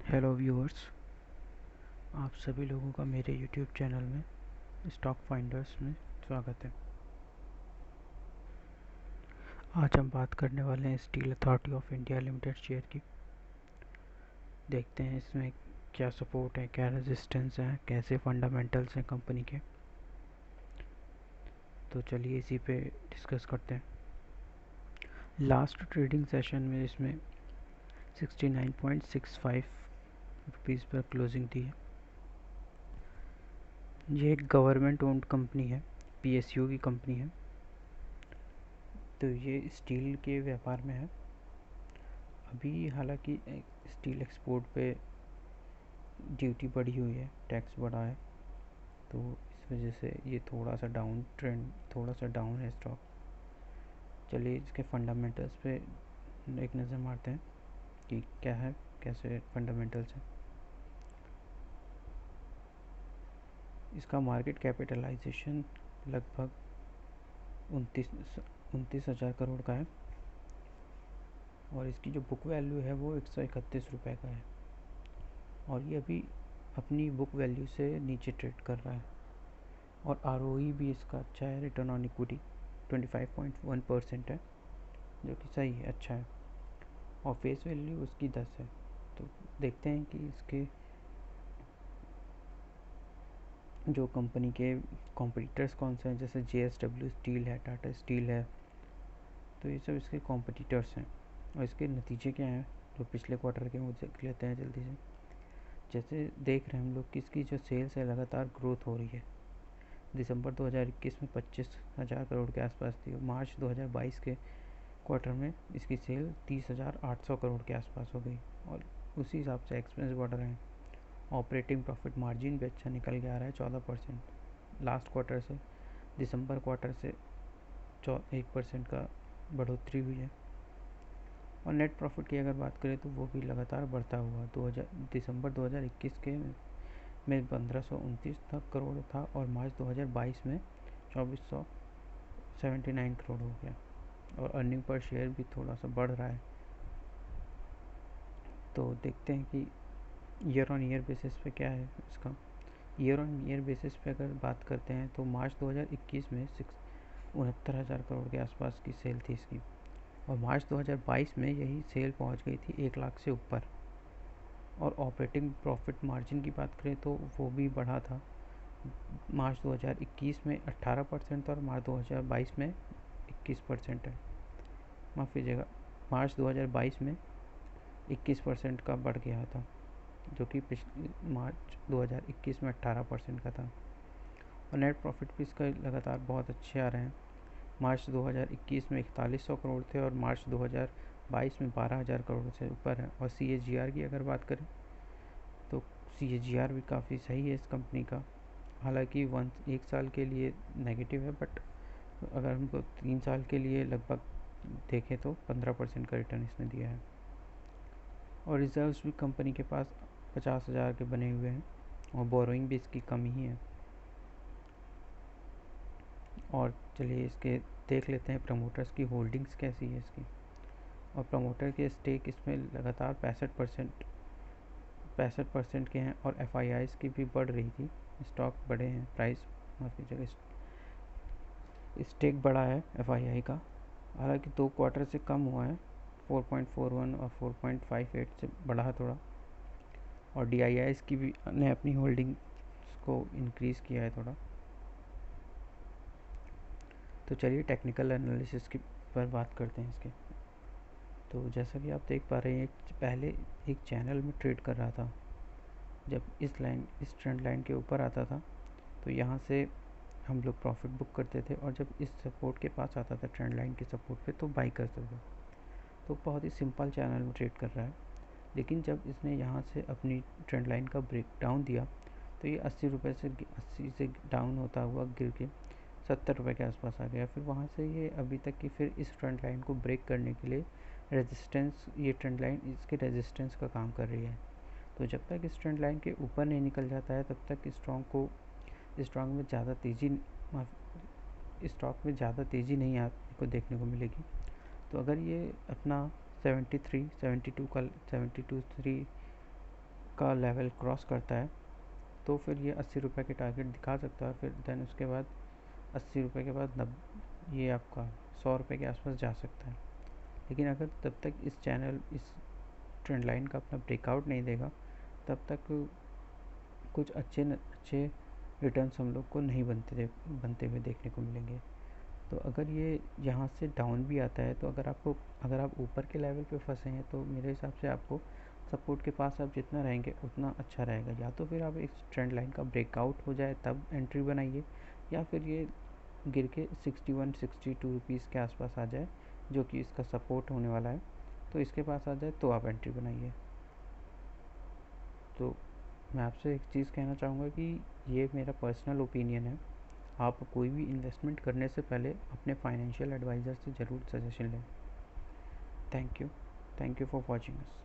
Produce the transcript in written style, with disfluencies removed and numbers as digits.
Hello viewers, आप सभी लोगों का मेरे यूट्यूब चैनल में स्टॉक फाइंडर्स में स्वागत है। आज हम बात करने वाले हैं steel authority of India limited share की। देखते हैं इसमें क्या सपोर्ट है, क्या रेजिस्टेंस है, कैसे फंडामेंटल्स हैं कंपनी के। तो चलिए इसी पे डिस्कस करते हैं। लास्ट ट्रेडिंग सेशन में इसमें 69.65 रुपीज़ पर क्लोजिंग दी है। ये एक गवर्नमेंट ओन्ड कंपनी है, पीएसयू की कंपनी है। तो ये स्टील के व्यापार में है। अभी हालांकि स्टील एक्सपोर्ट पे ड्यूटी बढ़ी हुई है, टैक्स बढ़ा है, तो इस वजह से ये थोड़ा सा डाउन है स्टॉक। चलिए इसके फंडामेंटल्स पे एक नज़र मारते हैं कि क्या है, कैसे फंडामेंटल्स हैं। इसका मार्केट कैपिटलाइजेशन लगभग 29,000 करोड़ का है और इसकी जो बुक वैल्यू है वो 131 रुपये का है और ये अभी अपनी बुक वैल्यू से नीचे ट्रेड कर रहा है। और आरओई भी इसका अच्छा है, रिटर्न ऑन इक्विटी 25.1% है, जो कि सही है, अच्छा है। और फेस वैल्यू उसकी 10 है। तो देखते हैं कि इसके जो कंपनी के कॉम्पिटिटर्स कौन से हैं, जैसे जेएसडब्ल्यू स्टील है, टाटा स्टील है, तो ये सब इसके कॉम्पिटिटर्स हैं। और इसके नतीजे क्या हैं जो पिछले क्वार्टर के, वो देख लेते हैं जल्दी से। जैसे देख रहे हैं हम लोग कि इसकी जो सेल्स है लगातार ग्रोथ हो रही है। दिसंबर 2021 में 25,000 करोड़ के आसपास थी और मार्च 2022 के क्वार्टर में इसकी सेल 30,800 करोड़ के आसपास हो गई और उसी हिसाब से एक्सपेंस बढ़ रहे हैं। ऑपरेटिंग प्रॉफिट मार्जिन भी अच्छा निकल के आ रहा है, 14%। लास्ट क्वार्टर से, दिसंबर क्वार्टर से 1% का बढ़ोतरी हुई है। और नेट प्रॉफिट की अगर बात करें तो वो भी लगातार बढ़ता हुआ दिसंबर 2021 के में 1529 तक करोड़ था और मार्च 2022 में 2479 करोड़ हो गया। और अर्निंग पर शेयर भी थोड़ा सा बढ़ रहा है। तो देखते हैं कि ईयर ऑन ईयर बेसिस पे क्या है इसका। ईयर ऑन ईयर बेसिस पे अगर बात करते हैं तो मार्च 2021 में 69,000 करोड़ के आसपास की सेल थी इसकी और मार्च 2022 में यही सेल पहुंच गई थी 1 लाख से ऊपर। और ऑपरेटिंग प्रॉफिट मार्जिन की बात करें तो वो भी बढ़ा था। मार्च 2021 में 18% और मार्च 2022 में 21% है। माफ़ कीजिएगा, मार्च 2022 में 21% का बढ़ गया था, जो कि मार्च 2021 में 18% का था। और नेट प्रॉफिट भी इसका लगातार बहुत अच्छे आ रहे हैं। मार्च 2021 में 4100 करोड़ थे और मार्च 2022 में 12,000 करोड़ से ऊपर है। और CAGR की अगर बात करें तो CAGR भी काफ़ी सही है इस कंपनी का। हालांकि एक साल के लिए नेगेटिव है, बट अगर हमको 3 साल के लिए लगभग देखें तो 15% का रिटर्न इसने दिया है। और रिजर्व्स भी कंपनी के पास 50,000 के बने हुए हैं और बोरोइंग भी इसकी कम ही है। और चलिए इसके देख लेते हैं प्रमोटर्स की होल्डिंग्स कैसी है इसकी। और प्रमोटर के स्टेक इसमें लगातार 65% के हैं और FIIs की भी बढ़ रही थी, स्टॉक बढ़े हैं, प्राइस माफ़ कीजिएगा, स्टेक बढ़ा है FII का। हालांकि 2 क्वार्टर से कम हुआ है, 4.41 और 4.58 से बढ़ा है थोड़ा। और DIIs की भी ने अपनी होल्डिंग्स को इंक्रीज़ किया है थोड़ा। तो चलिए टेक्निकल एनालिसिस की पर बात करते हैं इसके। तो जैसा कि आप देख पा रहे हैं, पहले एक चैनल में ट्रेड कर रहा था। जब इस ट्रेंड लाइन के ऊपर आता था तो यहाँ से हम लोग प्रॉफिट बुक करते थे और जब इस सपोर्ट के पास आता था, ट्रेंड लाइन के सपोर्ट पे, तो बाई करते थे। तो बहुत ही सिंपल चैनल में ट्रेड कर रहा है। लेकिन जब इसने यहाँ से अपनी ट्रेंड लाइन का ब्रेक डाउन दिया तो ये 80 से डाउन होता हुआ गिर के 70 रुपये के आसपास आ गया। फिर वहाँ से ये अभी तक की फिर इस ट्रेंड लाइन को ब्रेक करने के लिए रेजिस्टेंस, ये ट्रेंड लाइन इसके रेजिस्टेंस का काम कर रही है। तो जब तक इस ट्रेंड लाइन के ऊपर नहीं निकल जाता है तब तक स्ट्रॉन्ग में ज़्यादा तेज़ी नहीं आपको देखने को मिलेगी। तो अगर ये अपना 73, 72 का 72, 3 का लेवल क्रॉस करता है तो फिर ये 80 रुपये के टारगेट दिखा सकता है, फिर देन उसके बाद 80 रुपये के बाद ये आपका 100 रुपये के आसपास जा सकता है। लेकिन अगर तब तक इस चैनल इस ट्रेंड लाइन का अपना ब्रेकआउट नहीं देगा तब तक कुछ अच्छे रिटर्न्स हम लोग को नहीं बनते हुए देखने को मिलेंगे। तो अगर ये यहाँ से डाउन भी आता है तो अगर आप ऊपर के लेवल पे फंसे हैं तो मेरे हिसाब से आपको सपोर्ट के पास आप जितना रहेंगे उतना अच्छा रहेगा। या तो फिर आप एक ट्रेंड लाइन का ब्रेकआउट हो जाए तब एंट्री बनाइए, या फिर ये गिर के 61-62 रुपीज़ के आसपास आ जाए जो कि इसका सपोर्ट होने वाला है, तो इसके पास आ जाए तो आप एंट्री बनाइए। तो मैं आपसे एक चीज़ कहना चाहूँगा कि ये मेरा पर्सनल ओपिनियन है। आप कोई भी इन्वेस्टमेंट करने से पहले अपने फाइनेंशियल एडवाइज़र से ज़रूर सजेशन लें। Thank you for watching us.